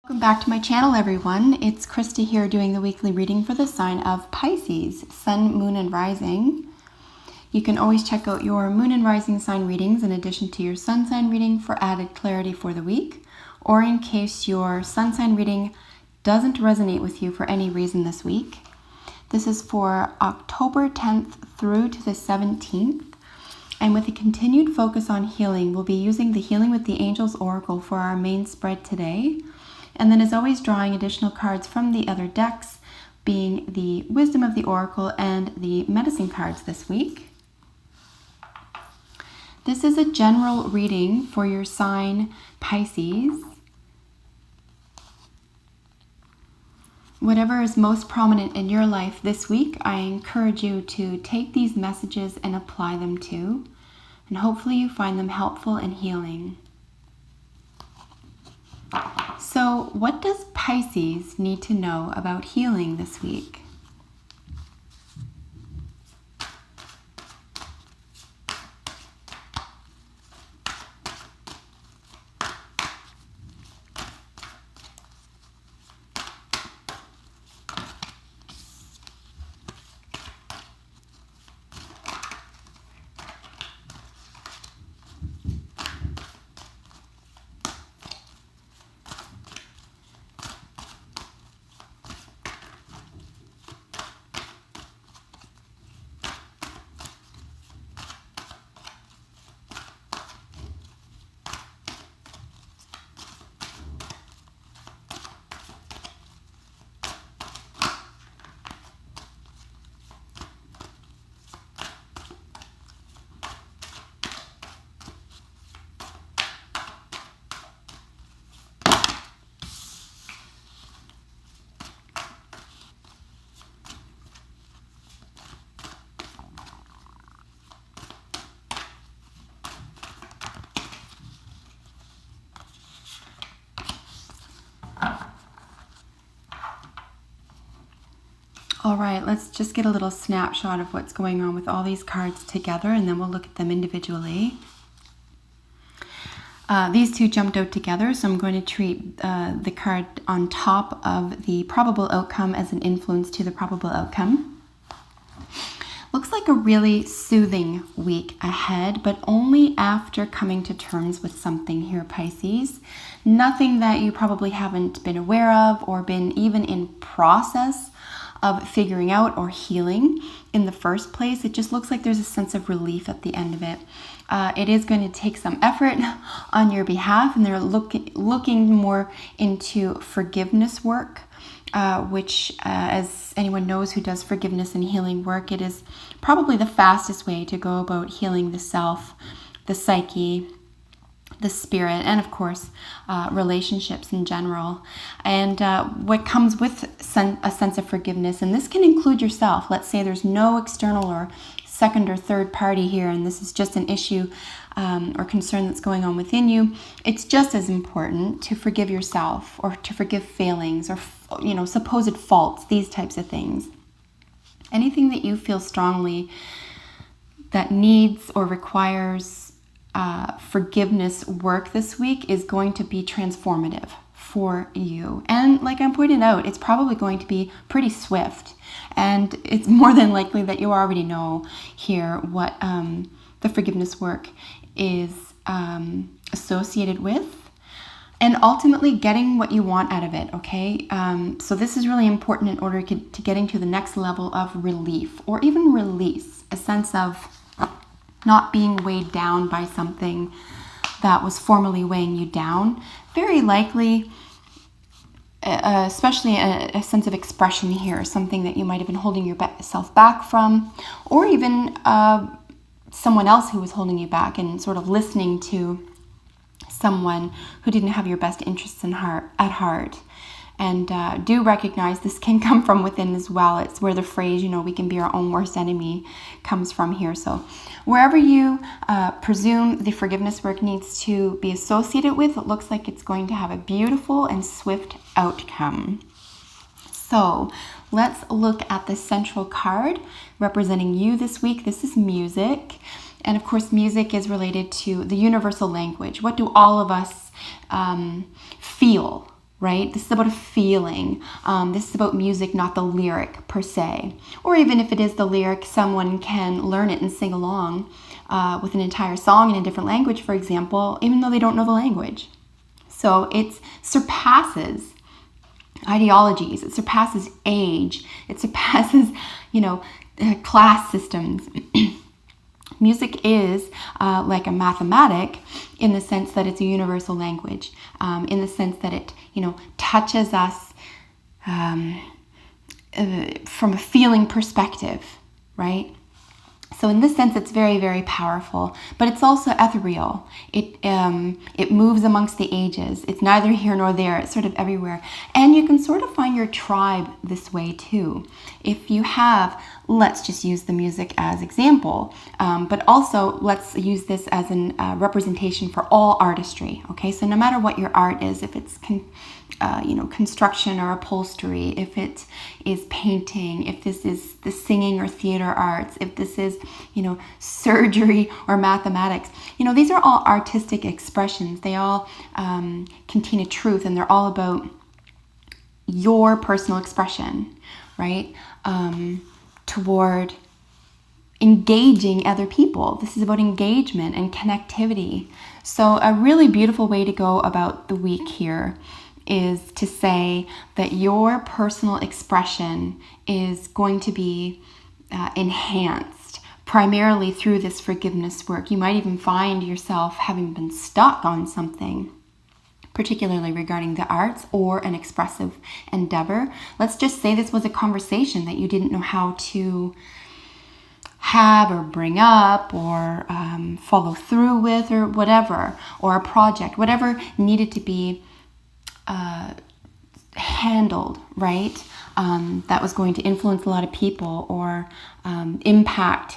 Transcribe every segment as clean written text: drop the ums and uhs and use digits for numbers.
Welcome back to my channel, everyone. It's Krista here doing the weekly reading for the sign of Pisces, Sun, Moon, and Rising. You can always check out your Moon and Rising sign readings in addition to your Sun sign reading for added clarity for the week, or in case your Sun sign reading doesn't resonate with you for any reason this week. This is for October 10th through to the 17th. And with a continued focus on healing, we'll be using the Healing with the Angels Oracle for our main spread today. And then as always, drawing additional cards from the other decks, being the Wisdom of the Oracle and the Medicine cards this week. This is a general reading for your sign, Pisces. Whatever is most prominent in your life this week, I encourage you to take these messages and apply them to, and hopefully you find them helpful and healing. So, what does Pisces need to know about healing this week? All right, let's just get a little snapshot of what's going on with all these cards together, and then we'll look at them individually. These two jumped out together, so I'm going to treat the card on top of the probable outcome as an influence to the probable outcome. Looks like a really soothing week ahead, but only after coming to terms with something here, Pisces. Nothing that you probably haven't been aware of or been even in process of figuring out or healing in the first place. It just looks like there's a sense of relief at the end of it. It is going to take some effort on your behalf, and they're looking more into forgiveness work, which as anyone knows who does forgiveness and healing work, it is probably the fastest way to go about healing the self, the psyche, the spirit, and of course relationships in general. And what comes with a sense of forgiveness, and this can include yourself. Let's say there's no external or second or third party here, and this is just an issue or concern that's going on within you. It's just as important to forgive yourself, or to forgive failings, or supposed faults, these types of things. Anything that you feel strongly that needs or requires forgiveness work this week is going to be transformative for you. And like I'm pointing out, it's probably going to be pretty swift. And it's more than likely that you already know here what the forgiveness work is associated with, and ultimately getting what you want out of it, okay? So this is really important in order to getting to the next level of relief, or even release, a sense of not being weighed down by something that was formerly weighing you down. Very likely, especially a sense of expression here, something that you might have been holding yourself back from, or even someone else who was holding you back, and sort of listening to someone who didn't have your best interests at heart. And do recognize this can come from within as well. It's where the phrase, we can be our own worst enemy, comes from here. So wherever you presume the forgiveness work needs to be associated with, it looks like it's going to have a beautiful and swift outcome. So let's look at the central card representing you this week. This is music. And of course, music is related to the universal language. What do all of us feel right? This is about a feeling. This is about music, not the lyric per se. Or even if it is the lyric, someone can learn it and sing along with an entire song in a different language, for example, even though they don't know the language. So it surpasses ideologies, it surpasses age, it surpasses, class systems. Music is like a mathematic in the sense that it's a universal language, in the sense that it, touches us from a feeling perspective, right? So in this sense, it's very, very powerful, but it's also ethereal. It moves amongst the ages. It's neither here nor there. It's sort of everywhere. And you can sort of find your tribe this way too. If you have, let's just use the music as example, but also let's use this as a representation for all artistry. Okay, so no matter what your art is, if it's construction or upholstery, if it is painting, if this is the singing or theater arts, if this is, surgery or mathematics, these are all artistic expressions. They all contain a truth, and they're all about your personal expression, right? Toward engaging other people. This is about engagement and connectivity. So a really beautiful way to go about the week here is to say that your personal expression is going to be enhanced primarily through this forgiveness work. You might even find yourself having been stuck on something, particularly regarding the arts or an expressive endeavor. Let's just say this was a conversation that you didn't know how to have or bring up or follow through with, or whatever, or a project, whatever needed to be handled, right? That was going to influence a lot of people or impact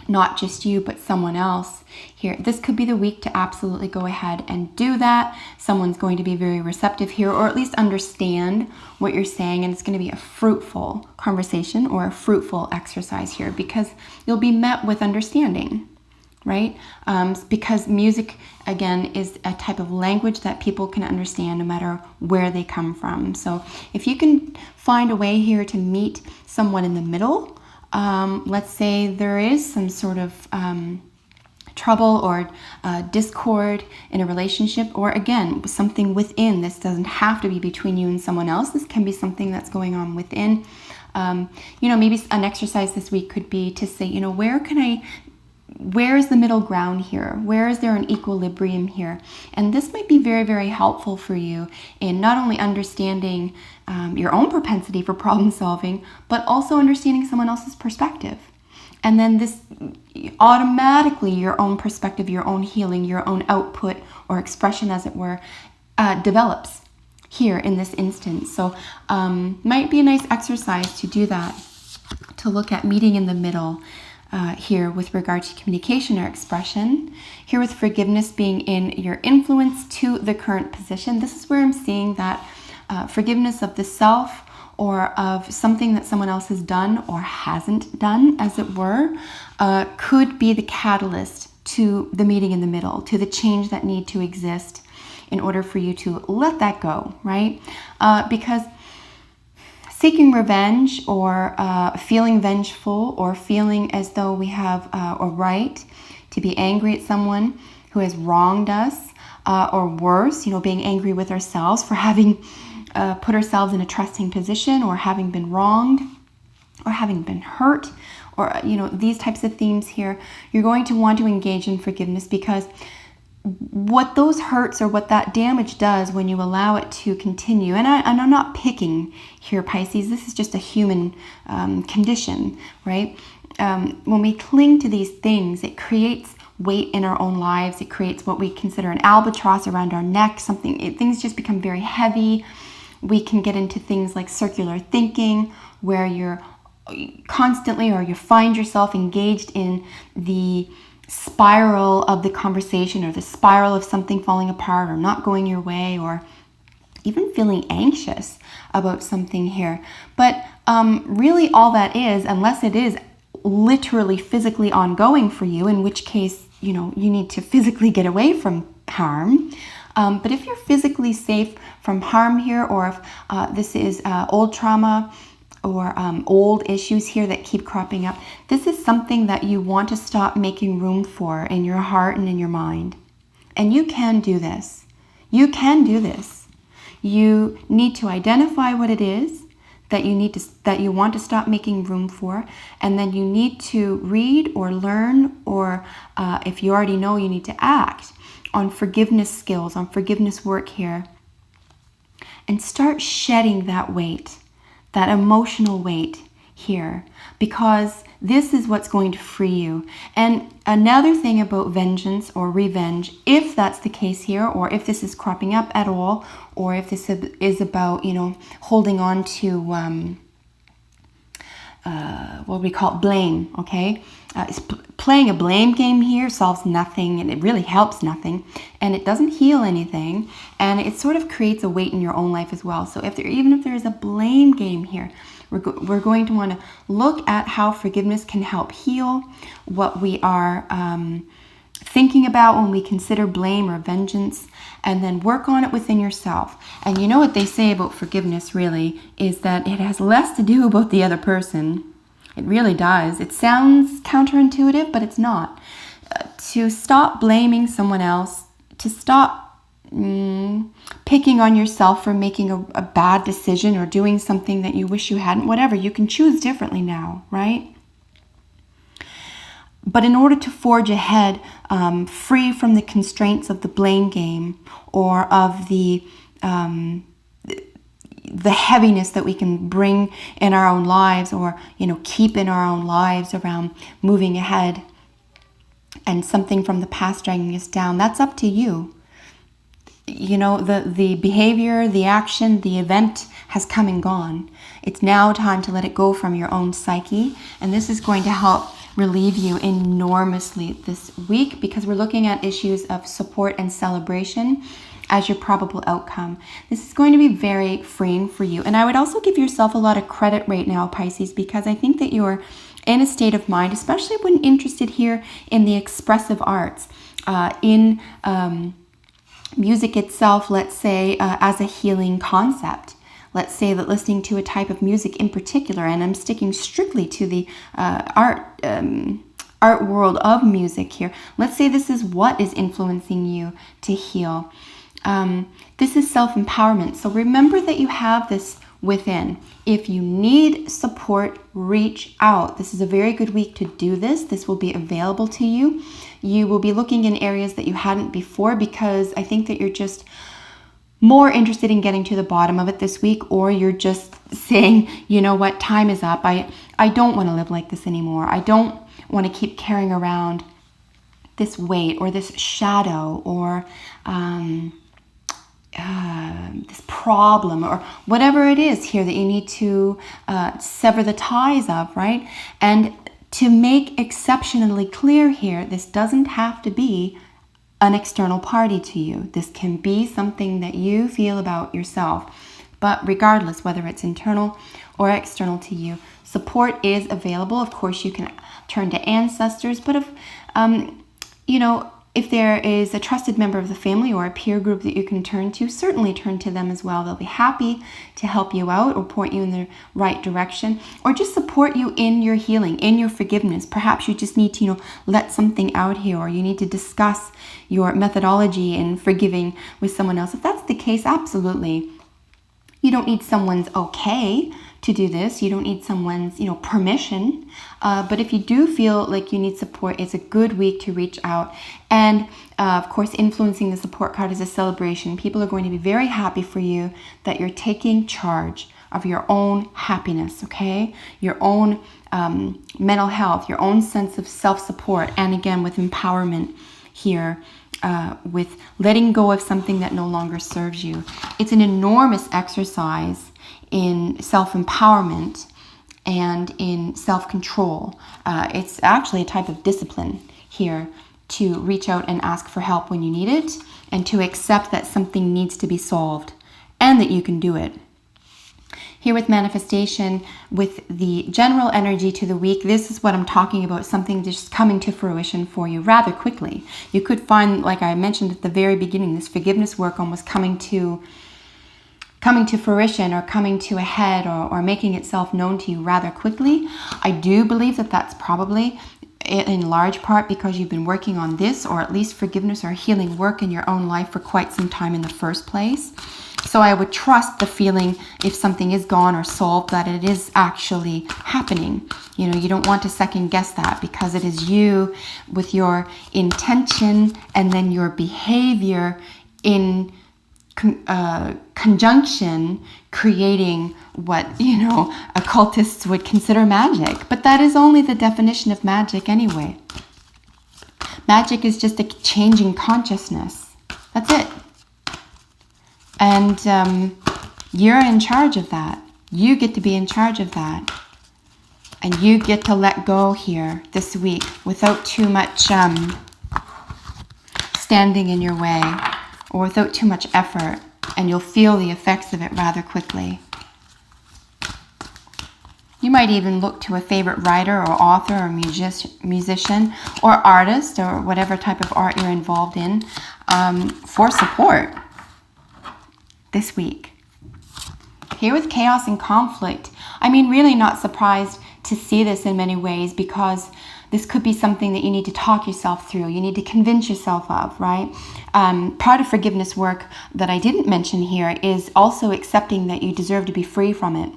not just you, but someone else here. This could be the week to absolutely go ahead and do that. Someone's going to be very receptive here, or at least understand what you're saying, and it's going to be a fruitful conversation or a fruitful exercise here, because you'll be met with understanding, right? Because music, again, is a type of language that people can understand no matter where they come from. So if you can find a way here to meet someone in the middle, let's say there is some sort of trouble or discord in a relationship, or again, something within. This doesn't have to be between you and someone else. This can be something that's going on within. Maybe an exercise this week could be to say, where is the middle ground here? Where is there an equilibrium here? And this might be very, very helpful for you in not only understanding your own propensity for problem solving, but also understanding someone else's perspective. And then this automatically, your own perspective, your own healing, your own output or expression, as it were, develops here in this instance. So might be a nice exercise to do that, to look at meeting in the middle here with regard to communication or expression. Here with forgiveness being in your influence to the current position. This is where I'm seeing that forgiveness of the self or of something that someone else has done or hasn't done, as it were, could be the catalyst to the meeting in the middle, to the change that need to exist in order for you to let that go, right? Because seeking revenge or feeling vengeful or feeling as though we have a right to be angry at someone who has wronged us, or worse, being angry with ourselves for having put ourselves in a trusting position, or having been wronged, or having been hurt, or these types of themes here. You're going to want to engage in forgiveness, because what those hurts or what that damage does when you allow it to continue, and I'm not picking here, Pisces, this is just a human condition, right? When we cling to these things, it creates weight in our own lives. It creates what we consider an albatross around our neck. Things just become very heavy. We can get into things like circular thinking, where you're constantly, or you find yourself engaged in the spiral of the conversation, or the spiral of something falling apart or not going your way, or even feeling anxious about something here. But really all that is, unless it is literally physically ongoing for you, in which case, you need to physically get away from harm, But if you're physically safe from harm here, or if this is old trauma or old issues here that keep cropping up, this is something that you want to stop making room for in your heart and in your mind. And you can do this. You can do this. You need to identify what it is that you want to stop making room for, and then you need to read or learn, or if you already know, you need to act on forgiveness skills, on forgiveness work here, and start shedding that weight, that emotional weight here, because this is what's going to free you. And another thing about vengeance or revenge, if that's the case here, or if this is cropping up at all, or if this is about, holding on to what we call blame, okay? Playing a blame game here solves nothing, and it really helps nothing, and it doesn't heal anything, and it sort of creates a weight in your own life as well. So even if there is a blame game here, we're going to want to look at how forgiveness can help heal what we are thinking about when we consider blame or vengeance, and then work on it within yourself. And you know what they say about forgiveness really is that it has less to do about the other person. It really does. It sounds counterintuitive, but it's not. To stop blaming someone else, to stop picking on yourself for making a bad decision or doing something that you wish you hadn't, whatever. You can choose differently now, right? But in order to forge ahead, free from the constraints of the blame game, or of the heaviness that we can bring in our own lives, or keep in our own lives around moving ahead, and something from the past dragging us down, that's up to you. The behavior, the action, the event has come and gone. It's now time to let it go from your own psyche, and this is going to help relieve you enormously this week, because we're looking at issues of support and celebration as your probable outcome. This is going to be very freeing for you. And I would also give yourself a lot of credit right now, Pisces, because I think that you're in a state of mind, especially when interested here in the expressive arts, in music itself, let's say, as a healing concept. Let's say that listening to a type of music in particular, and I'm sticking strictly to the art world of music here. Let's say this is what is influencing you to heal. This is self-empowerment. So remember that you have this within. If you need support, reach out. This is a very good week to do this. This will be available to you. You will be looking in areas that you hadn't before, because I think that you're just more interested in getting to the bottom of it this week, or you're just saying, you know what, time is up. I don't want to live like this anymore. I don't want to keep carrying around this weight or this shadow or this problem or whatever it is here that you need to sever the ties of, right? And to make exceptionally clear here, this doesn't have to be an external party to you. This can be something that you feel about yourself. But regardless, whether it's internal or external to you, support is available. Of course, you can turn to ancestors, but if there is a trusted member of the family or a peer group that you can turn to, certainly turn to them as well. They'll be happy to help you out or point you in the right direction, or just support you in your healing, in your forgiveness. Perhaps you just need to, let something out here, or you need to discuss your methodology in forgiving with someone else. If that's the case, absolutely. You don't need someone's okay to do this. You don't need someone's, permission. But if you do feel like you need support, it's a good week to reach out. And of course, influencing the support card is a celebration. People are going to be very happy for you that you're taking charge of your own happiness, okay? Your own mental health, your own sense of self-support, and again, with empowerment here, with letting go of something that no longer serves you. It's an enormous exercise in self-empowerment and in self-control. It's actually a type of discipline here to reach out and ask for help when you need it, and to accept that something needs to be solved and that you can do it. Here with manifestation, with the general energy to the week, this is what I'm talking about, something just coming to fruition for you rather quickly. You could find, like I mentioned at the very beginning, this forgiveness work almost coming to fruition or coming to a head or making itself known to you rather quickly. I do believe that that's probably in large part because you've been working on this, or at least forgiveness or healing work in your own life for quite some time in the first place. So I would trust the feeling, if something is gone or solved, that it is actually happening. You know, you don't want to second guess that, because it is you with your intention and then your behavior in conjunction creating what, you know, occultists would consider magic. But that is only the definition of magic anyway. Magic is just a changing consciousness. That's it. And you're in charge of that. You get to be in charge of that. And you get to let go here this week without too much standing in your way, or without too much effort, and you'll feel the effects of it rather quickly. You might even look to a favorite writer or author or musician or artist or whatever type of art you're involved in for support this week. Here with chaos and conflict, I mean, really not surprised to see this in many ways, because this could be something that you need to talk yourself through. You need to convince yourself of, right? Part of forgiveness work that I didn't mention here is also accepting that you deserve to be free from it.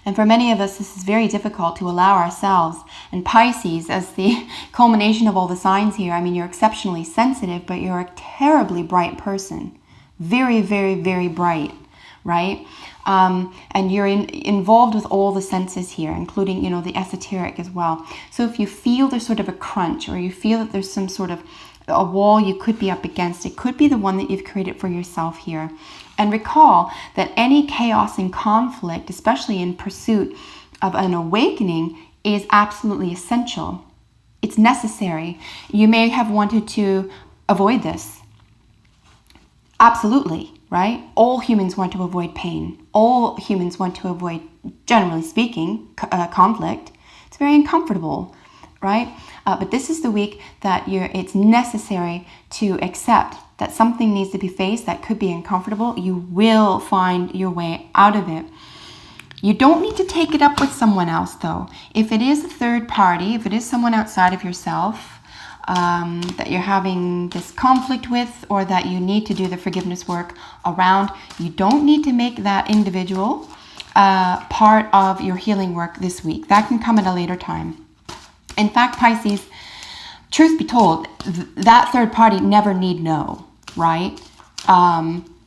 And for many of us, this is very difficult to allow ourselves. And Pisces, as the culmination of all the signs here, I mean, you're exceptionally sensitive, but you're a terribly bright person. Very, very, very bright, right? And you're involved with all the senses here, including, you know, the esoteric as well. So if you feel there's sort of a crunch, or you feel that there's some sort of a wall you could be up against, it could be the one that you've created for yourself here. And recall that any chaos and conflict, especially in pursuit of an awakening, is absolutely essential. It's necessary. You may have wanted to avoid this. Absolutely. Right? All humans want to avoid pain. All humans want to avoid, generally speaking, conflict. It's very uncomfortable, right? But this is the week that it's necessary to accept that something needs to be faced that could be uncomfortable. You will find your way out of it. You don't need to take it up with someone else, though. If it is a third party, if it is someone outside of yourself, that you're having this conflict with, or that you need to do the forgiveness work around, you don't need to make that individual part of your healing work this week. That can come at a later time. In fact, Pisces, truth be told, that third party never need know, right?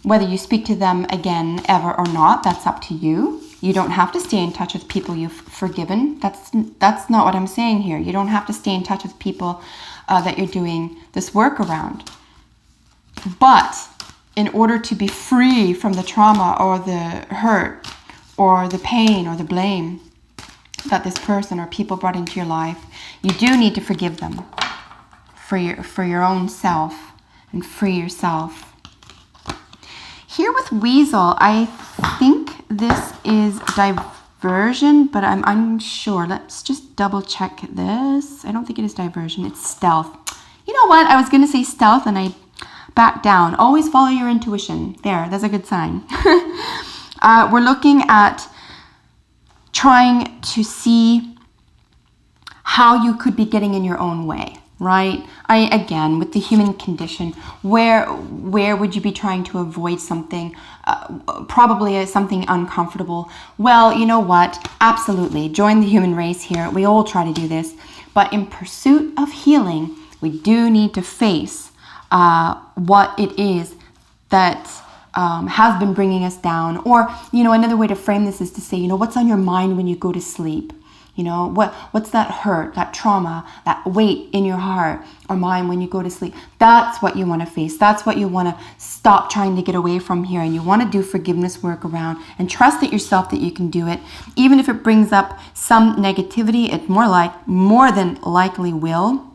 Whether you speak to them again ever or not, that's up to you. You don't have to stay in touch with people you've forgiven. That's not what I'm saying here. You don't have to stay in touch with people that you're doing this work around. But in order to be free from the trauma or the hurt or the pain or the blame that this person or people brought into your life, you do need to forgive them for your own self and free yourself. Here with Weasel, I think this is diversion, but I'm unsure. Let's just double check this. I don't think it is diversion. It's stealth. You know what? I was going to say stealth and I backed down. Always follow your intuition. That's a good sign. We're looking at trying to see how you could be getting in your own way, right? Again, with the human condition, where would you be trying to avoid something, probably something uncomfortable? Well, you know what? Absolutely. Join the human race here. We all try to do this. But in pursuit of healing, we do need to face what it is that has been bringing us down. Or, you know, another way to frame this is to say, you know, what's on your mind when you go to sleep? You know, what's that hurt, that trauma, that weight in your heart or mind when you go to sleep? That's what you want to face. That's what you want to stop trying to get away from here. And you want to do forgiveness work around and trust it yourself that you can do it. Even if it brings up some negativity, it more than likely will.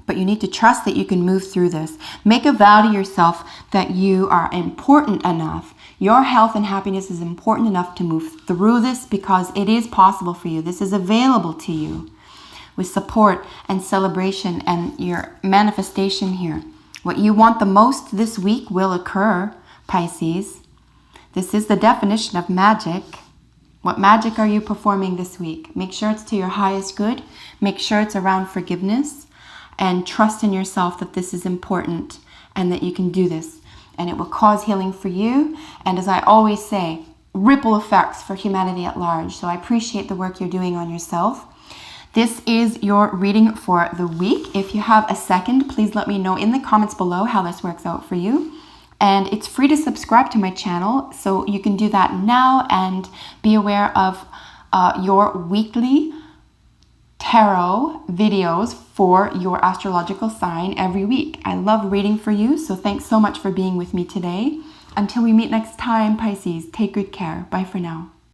But you need to trust that you can move through this. Make a vow to yourself that you are important enough. Your health and happiness is important enough to move through this, because it is possible for you. This is available to you with support and celebration and your manifestation here. What you want the most this week will occur, Pisces. This is the definition of magic. What magic are you performing this week? Make sure it's to your highest good. Make sure it's around forgiveness. And trust in yourself that this is important and that you can do this. And it will cause healing for you. And as I always say, ripple effects for humanity at large. So I appreciate the work you're doing on yourself. This is your reading for the week. If you have a second, please let me know in the comments below how this works out for you. And it's free to subscribe to my channel, so you can do that now and be aware of your weekly tarot videos for your astrological sign every week. I love reading for you, so thanks so much for being with me today. Until we meet next time, Pisces, take good care. Bye for now.